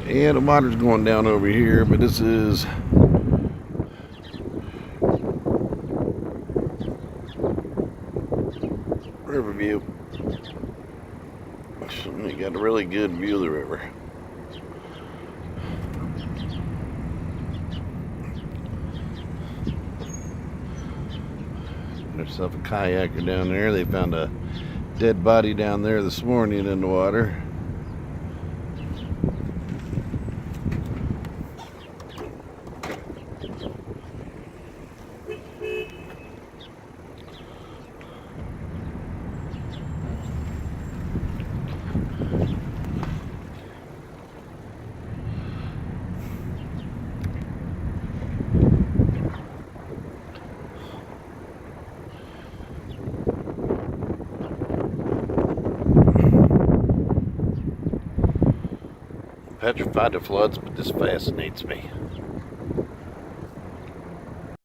Yeah, the water's going down over here, but this is Riverview. So you got a really good view of the river. There's a kayaker down there. They found a dead body down there this morning in the water. Petrified of floods, but this fascinates me.